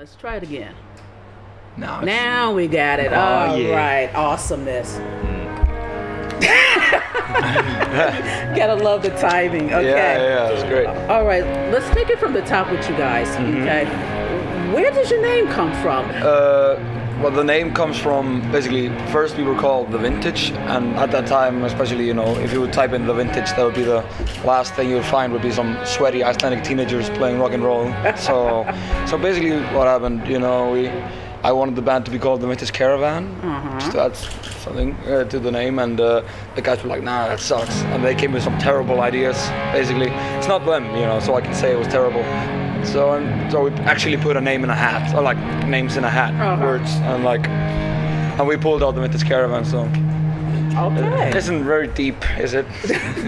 Let's try it again. Now we got it. All right. Awesomeness. Gotta love the timing. Okay. Yeah, it's great. All right. Let's take it from the top with you guys. Okay. Where does your name come from? Well, the name comes from basically, first we were called the Vintage, and at that time, especially, if you would type in the Vintage, that would be the last thing you would find would be some sweaty Icelandic teenagers playing rock and roll. So basically what happened, I wanted the band to be called the Vintage Caravan, just to add something to the name, and the guys were like, nah, that sucks, and they came with some terrible ideas. Basically, it's not them, so I can say it was terrible. So we actually put a name in a hat, or like names in a hat, words, and we pulled out the Vintage Caravan. So okay, it isn't very deep, is it?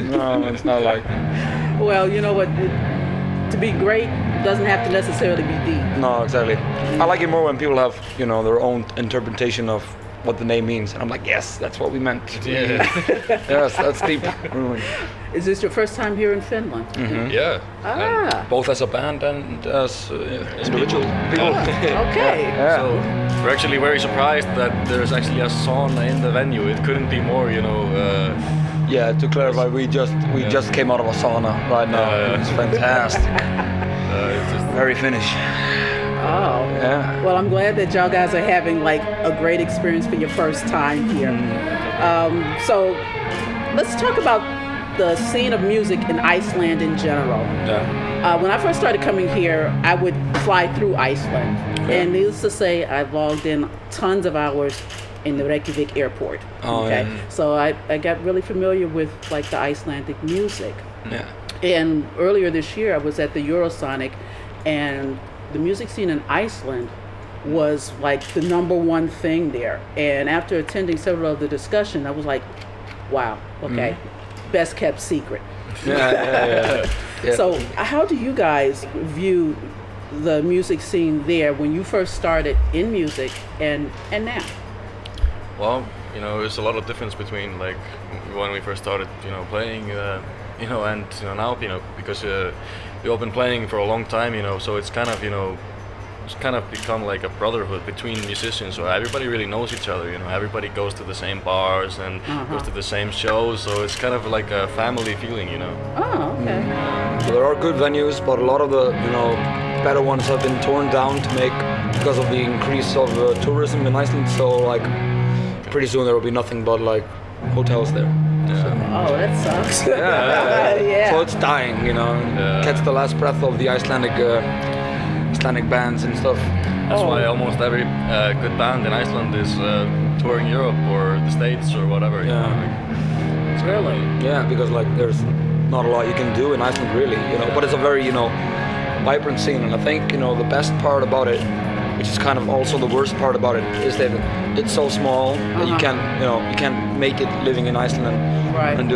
No, it's not like. Well, you know what? To be great doesn't have to necessarily be deep. No, exactly. I like it more when people have, their own interpretation of what the name means, and I'm like, yes, that's what we meant. Yeah. Yes, that's deep. Is this your first time here in Finland? Mm-hmm. Yeah. Ah. Both as a band and as individual people. Okay. Yeah. So we're actually very surprised that there's actually a sauna in the venue. It couldn't be more, Yeah, to clarify, we just came out of a sauna right now. It's fantastic. It's just Very Finnish. Oh. Yeah. Well, I'm glad that y'all guys are having like a great experience for your first time here. So let's talk about the scene of music in Iceland in general. Yeah. When I first started coming here, I would fly through Iceland. Okay. And needless to say, I logged in tons of hours in the Reykjavik airport. Oh, okay. yeah. So I got really familiar with like the Icelandic music. Yeah. And earlier this year, I was at the Eurosonic, and the music scene in Iceland was like the number one thing there. And after attending several of the discussion, I was like, wow, okay, best kept secret. Yeah. So how do you guys view the music scene there when you first started in music and now? well, there's a lot of difference between like when we first started, playing, and now, because we've all been playing for a long time, so it's kind of, it's kind of become like a brotherhood between musicians. So everybody really knows each other. Everybody goes to the same bars and goes to the same shows. So it's kind of like a family feeling. Oh, okay. So there are good venues, but a lot of the better ones have been torn down to make because of the increase of tourism in Iceland. So like pretty soon there will be nothing but like hotels there. Oh, that sucks. Yeah. So it's dying, catch the last breath of the Icelandic bands and stuff. That's why almost every good band in Iceland is touring Europe or the States or whatever. Yeah. Really? Yeah, because like there's not a lot you can do in Iceland really, but it's a very, vibrant scene, and I think, the best part about it, which is kind of also the worst part about it, is that it's so small that you can't make it living in Iceland and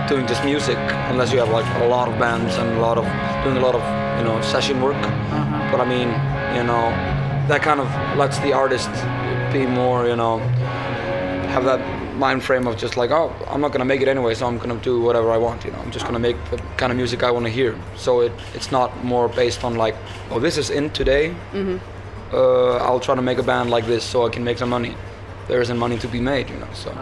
doing just music unless you have like a lot of bands and doing a lot of session work. But I mean, that kind of lets the artist be more, have that mind frame of just like, oh, I'm not gonna make it anyway, so I'm gonna do whatever I want. I'm just gonna make the kind of music I want to hear. So it's not more based on like, oh, this is in today. I'll try to make a band like this so I can make some money. There isn't money to be made, So.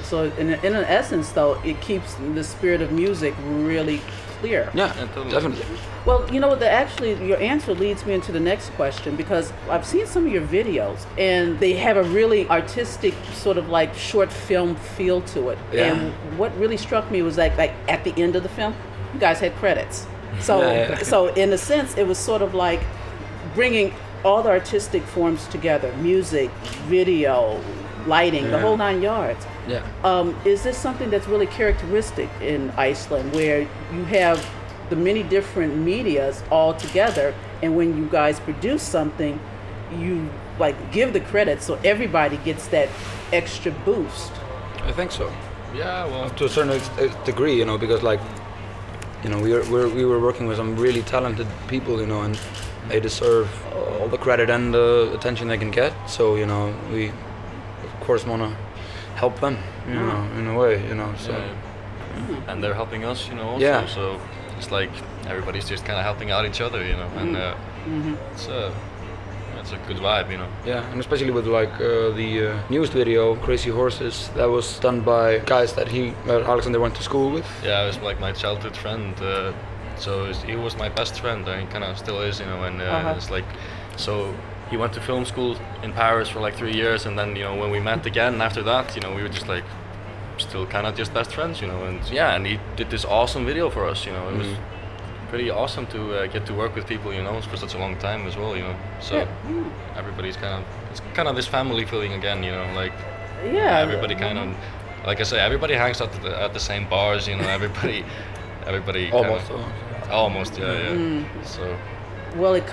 So in an essence, though, it keeps the spirit of music really clear. Yeah, definitely. Well, your answer leads me into the next question, because I've seen some of your videos and they have a really artistic sort of like short film feel to it. Yeah. And what really struck me was like at the end of the film, you guys had credits. So so in a sense, it was sort of like bringing all the artistic forms together: music, video, lighting, the whole 9 yards. Yeah. Is this something that's really characteristic in Iceland, where you have the many different medias all together, and when you guys produce something, you like give the credit so everybody gets that extra boost? I think so. Yeah, well, To a certain degree, because like, we were working with some really talented people, and they deserve all the credit and the attention they can get. So, we of course want to help them, in a way, So. and they're helping us, also. Yeah. So it's like everybody's just kind of helping out each other, and it's it's a good vibe, you know. Yeah, and especially with like the newest video, Crazy Horses, that was done by guys that Alexander went to school with. Yeah, it was like my childhood friend. So he was my best friend, and he kind of still is, you know. And it's like, so he went to film school in Paris for like 3 years, and then, you know, when we met again after that, you know, we were just like still kind of just best friends, you know. And yeah, and he did this awesome video for us, you know. It was pretty awesome to get to work with people, you know, for such a long time as well, you know. So everybody's it's kind of this family feeling again, you know, like everybody kind of, like I say, everybody hangs out at the same bars, you know. Everybody almost, yeah. So. Well, it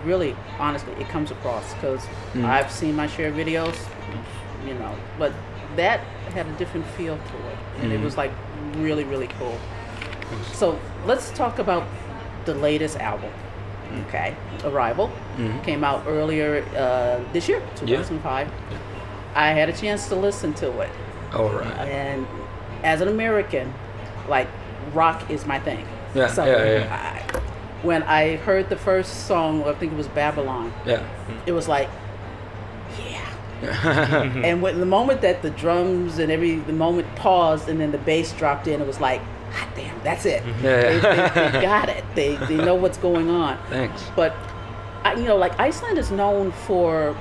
really, honestly, it comes across, because I've seen my share of videos, you know, but that had a different feel to it, and it was like really, really cool. So let's talk about the latest album. Okay, Arrival came out earlier this year, 2005. Yeah. I had a chance to listen to it. All right. And as an American, like, rock is my thing. Yeah, so when I heard the first song, I think it was Babylon. Yeah. It was like, and when the moment that the drums and the moment paused and then the bass dropped in, it was like, hot damn, that's it. They got it. They know what's going on. Thanks. But you know, like, Iceland is known for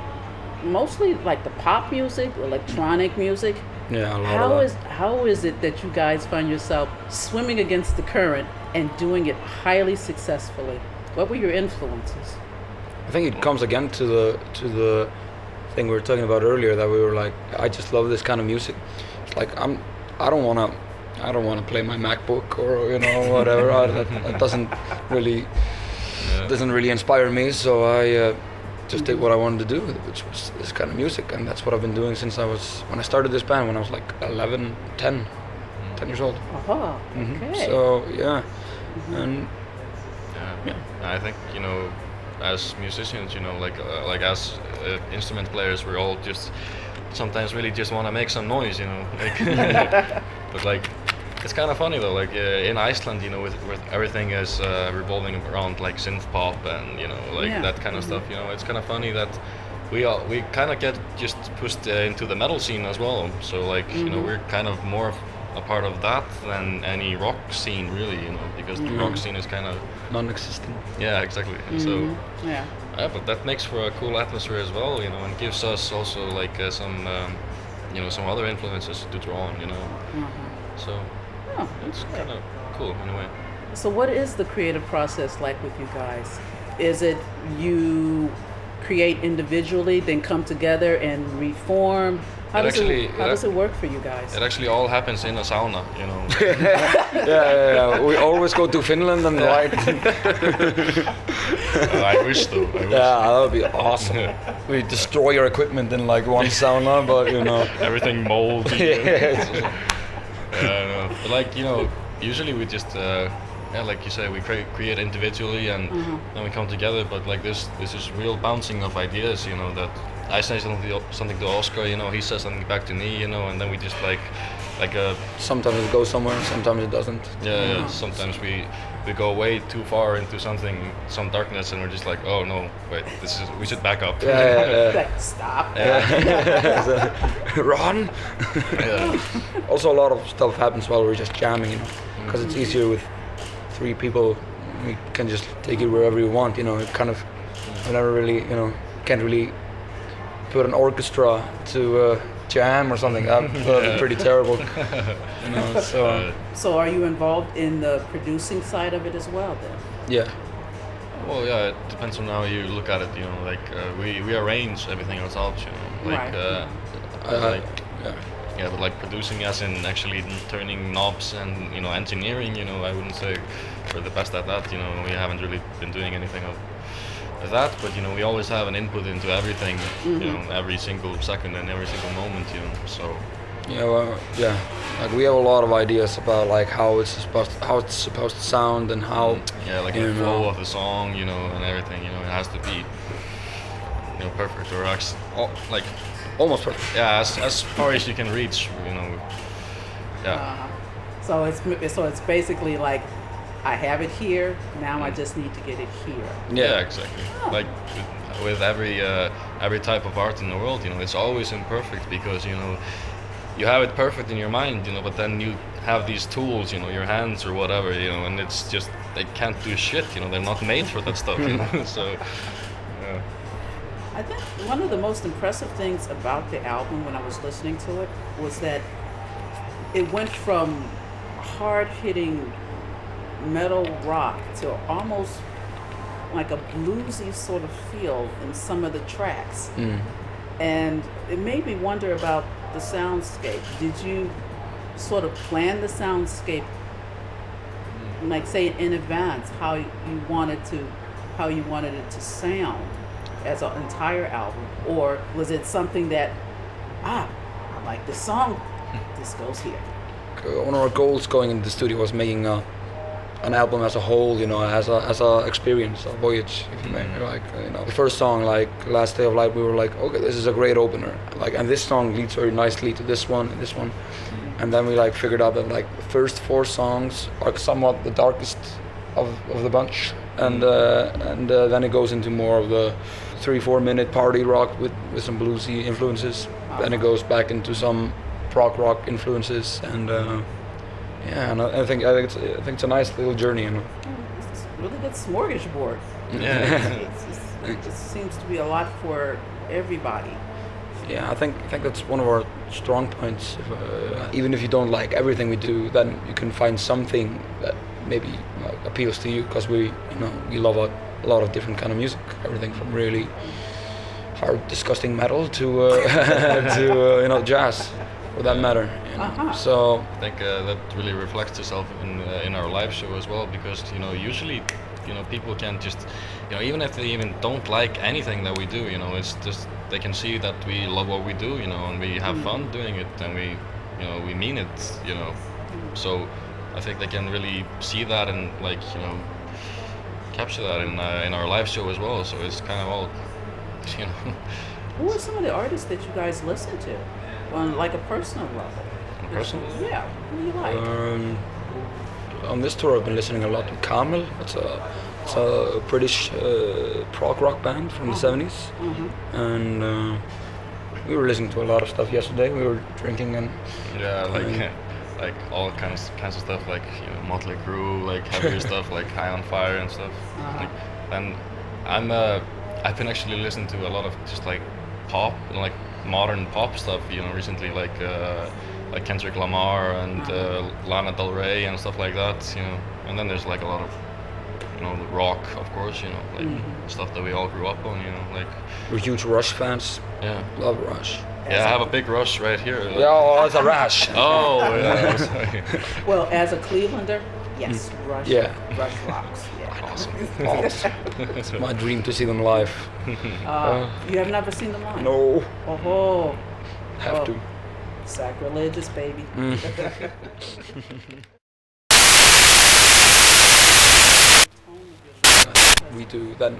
mostly like the pop music, electronic music. Yeah, a lot of that. How is it that you guys find yourself swimming against the current and doing it highly successfully? What were your influences? I think it comes again to the thing we were talking about earlier, that we were like, I just love this kind of music. It's like I don't wanna play my MacBook or, you know, whatever. That doesn't really inspire me. So I just did what I wanted to do, which was this kind of music, and that's what I've been doing since when I started this band when I was like 10 years old. Okay. So yeah, and I think, you know, as musicians, you know, like as instrument players, we're all just sometimes really just want to make some noise, you know. Like, but like, it's kind of funny though. Like in Iceland, you know, with everything is revolving around like synth pop and, you know, like that kind of stuff. You know, it's kind of funny that we kind of get just pushed into the metal scene as well. So like, you know, we're kind of more a part of that than any rock scene really, you know, because the rock scene is kind of non-existent. Yeah, exactly. So but that makes for a cool atmosphere as well, you know, and gives us also like some you know, some other influences to draw on, you know. So it's kind of cool in a way. So what is the creative process like with you guys? Is it you create individually, then come together and reform? How does it work for you guys? It actually all happens in a sauna, you know. Yeah. We always go to Finland and write. I wish though. Yeah, that would be awesome. We destroy your equipment in like one sauna, but, you know. Everything moldy. Yeah. But like, you know, usually we just like you say, we create individually and then we come together. But like this is real bouncing of ideas, you know, that I say something to Oscar, you know, he says something back to me, you know, and then we just like sometimes it goes somewhere, sometimes it doesn't. Yeah. Sometimes we go way too far into some darkness, and we're just like, oh no, wait, we should back up. Yeah. Like, stop. Run. Yeah. Also, a lot of stuff happens while we're just jamming, you know, because it's easier with 3 people. We can just take it wherever we want, you know. It kind of, I never really, you know, can't really put an orchestra to jam or something. That would be pretty terrible, you know. So are you involved in the producing side of it as well then? Yeah. Well, yeah, it depends on how you look at it, you know. Like we arrange everything ourselves, you know. Like Right. but like producing as in actually turning knobs and, you know, engineering, you know, I wouldn't say we're the best at that, you know. We haven't really been doing anything of that, but, you know, we always have an input into everything, you know, every single second and every single moment, you know. So like we have a lot of ideas about like how it's supposed to sound and how like the flow of the song, you know, and everything, you know, it has to be, you know, perfect, or actually, like almost perfect. Yeah, as far as you can reach, you know. Yeah. So it's basically like, I have it here, now I just need to get it here. Yeah, exactly. Like with every type of art in the world, it's always imperfect because you have it perfect in your mind, but then you have these tools, your hands or whatever, and it's just they can't do shit, they're not made for that stuff, so. Yeah. I think one of the most impressive things about the album when I was listening to it was that it went from hard-hitting metal rock to almost like a bluesy sort of feel in some of the tracks. And it made me wonder about the soundscape. Did you sort of plan the soundscape, like say in advance, how you wanted it to sound as an entire album, or was it something that I like this song, this goes here? One of our goals going into the studio was making an album as a whole, as a experience, a voyage, if you may. Like, the first song, like Last Day of Light, we were like, okay, this is a great opener. Like, and this song leads very nicely to this one and this one. And then we figured out that the first 4 songs are somewhat the darkest of the bunch, and then it goes into more of the 3-4 minute party rock with some bluesy influences. Then it goes back into some prog rock influences, and and I think it's a nice little journey. It's a really good smorgasbord. Yeah. It just seems to be a lot for everybody. Yeah, I think that's one of our strong points. Even if you don't like everything we do, then you can find something that maybe appeals to you, because we love a lot of different kind of music. Everything from really hard, disgusting metal to to jazz, for that matter. So I think that really reflects itself in our live show as well, because usually people can just even if they even don't like anything that we do, it's just they can see that we love what we do, and we have fun doing it, and we mean it, so I think they can really see that and capture that in our live show as well. So it's kind of all Who are some of the artists that you guys listen to on a personal level? Personal? Yeah, who do you like? On this tour, I've been listening a lot to Camel. It's a British prog rock band from the 70s, and we were listening to a lot of stuff yesterday. We were drinking and like all kinds of stuff, like Motley Crue, heavier stuff, like High on Fire and stuff. And I've been actually listening to a lot of just pop and modern pop stuff, recently, like Kendrick Lamar and Lana Del Rey and stuff like that, and then there's a lot of rock, of course, stuff that we all grew up on, we're huge Rush fans. Yeah, love Rush. Yeah, I have a big Rush right here. Yeah, it's a Rush. Oh, yeah, sorry. Well, as a Clevelander, yes, Rush. Yeah. Rush rocks. Yeah. Awesome. It's my dream to see them live. You have never seen them live? No. Oh. Have to. Sacrilegious, baby. We do then,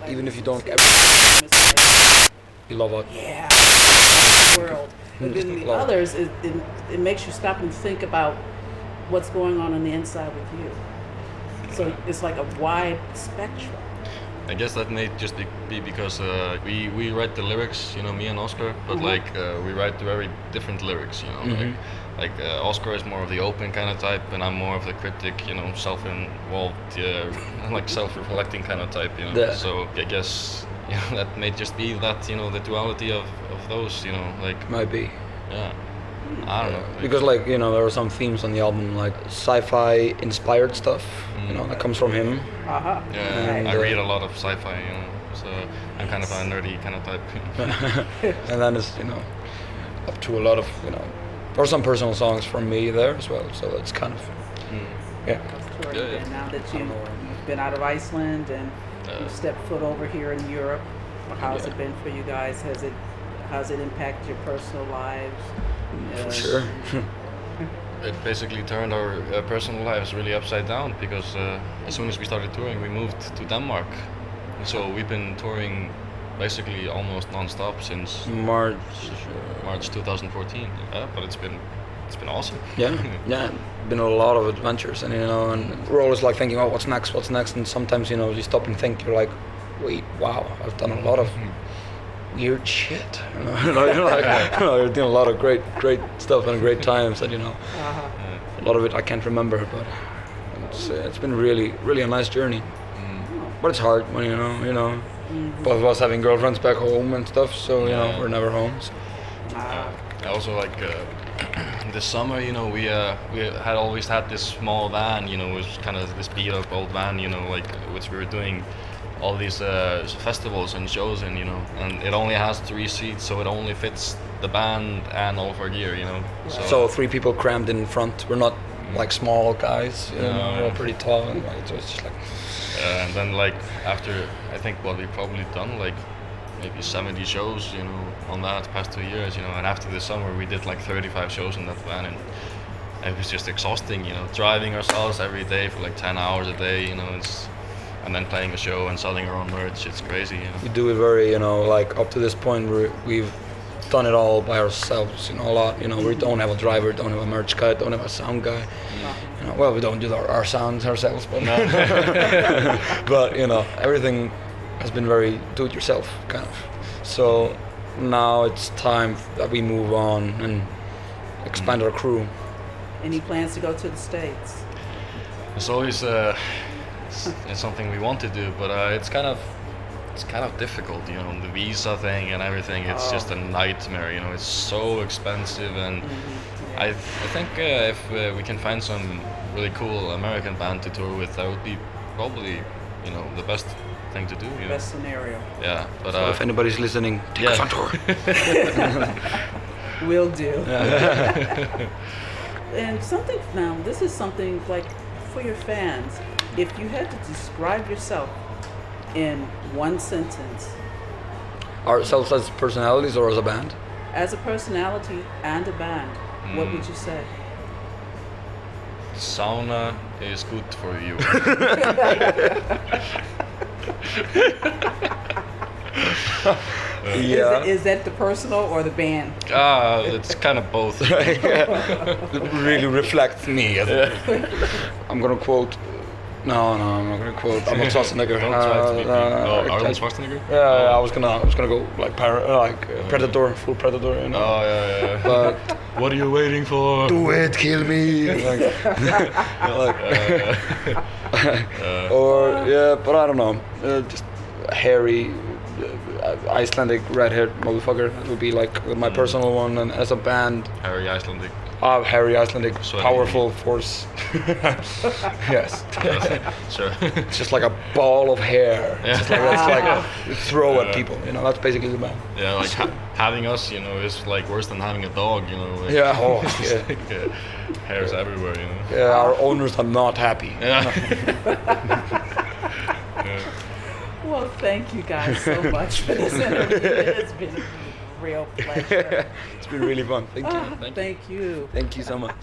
even if you don't get you love it. Yeah, world. But then the others, it makes you stop and think about what's going on the inside with you. So it's like a wide spectrum. I guess that may just be because we write the lyrics, me and Oscar, but we write very different lyrics, Oscar is more of the open kind of type, and I'm more of the cryptic, self-involved, self-reflecting kind of type, Yeah. So I guess that may just be that, the duality of those, Might be. Yeah. I don't know. Because there are some themes on the album, sci-fi inspired stuff, that comes from him. Yeah, And, I read a lot of sci-fi, so I'm kind of a nerdy kind of type. And then it's up to a lot of there are some personal songs from me there as well, so it's kind of yeah. Yeah. Now that you've been out of Iceland and you stepped foot over here in Europe, how's it been for you guys? How's it impacted your personal lives? For sure. It basically turned our personal lives really upside down, because as soon as we started touring, we moved to Denmark. So we've been touring basically almost non-stop since March 2014. Yeah, but it's been awesome. Yeah, been a lot of adventures, and and we're always thinking, oh, what's next, and sometimes you stop and think, you're like, wait, wow, I've done a lot of weird shit. You're doing a lot of great stuff and great times, and a lot of it I can't remember, but it's been really a nice journey. But it's hard when both of us having girlfriends back home and stuff, so we're never home. So. I also like this summer, we had always had this small van, it was kind of this beat up old van, like which we were doing all these festivals and shows in, and it only has 3 seats, so it only fits the band and all of our gear, So 3 people crammed in front. We're not like small guys, we're all pretty tall, and so it's just like. And then like after, I think what we've probably done like maybe 70 shows, on that past 2 years, and after the summer we did like 35 shows in that van, and it was just exhausting, driving ourselves every day for like 10 hours a day, and then playing a show and selling our own merch. It's crazy. We do it very, like up to this point we've done it all by ourselves, a lot. We don't have a driver, don't have a merch guy, don't have a sound guy. Well, we don't do our sounds ourselves, but but everything has been very do-it-yourself kind of. So now it's time that we move on and expand our crew. Any plans to go to the States? It's always it's something we want to do, but it's kind of difficult, the visa thing and everything. It's just a nightmare, it's so expensive, and I think if we can find some really cool American band to tour with, that would be probably the best thing to do. Best scenario. Yeah, but so if anybody's listening, take us on tour. Will do. And something now, this is something like for your fans. If you had to describe yourself in one sentence. Ourselves as personalities or as a band? As a personality and a band, what would you say? Sauna is good for you. Yeah. Is that the personal or the band? It's kind of both. It really reflects me. I'm gonna quote. No, I'm not gonna quote. I'm not Schwarzenegger. Don't try to be Arnold Schwarzenegger? Yeah, I was gonna go like Predator, full Predator. Oh yeah. But what are you waiting for? do it, kill me. But I don't know. Just hairy, Icelandic red-haired motherfucker. That would be like my personal one. And as a band, Harry Icelandic. hairy Icelandic, So powerful force. Yes. Sure. It's just like a ball of hair. Yeah. It's like you throw at people. That's basically the band. Yeah, like having us, is like worse than having a dog, Like, Yeah. Oh, it's yeah. like, hairs everywhere, Yeah. Our owners are not happy. Yeah. Well, thank you guys so much for this interview. It's been a real pleasure. It's been really fun. Thank you. Thank you. Thank you so much.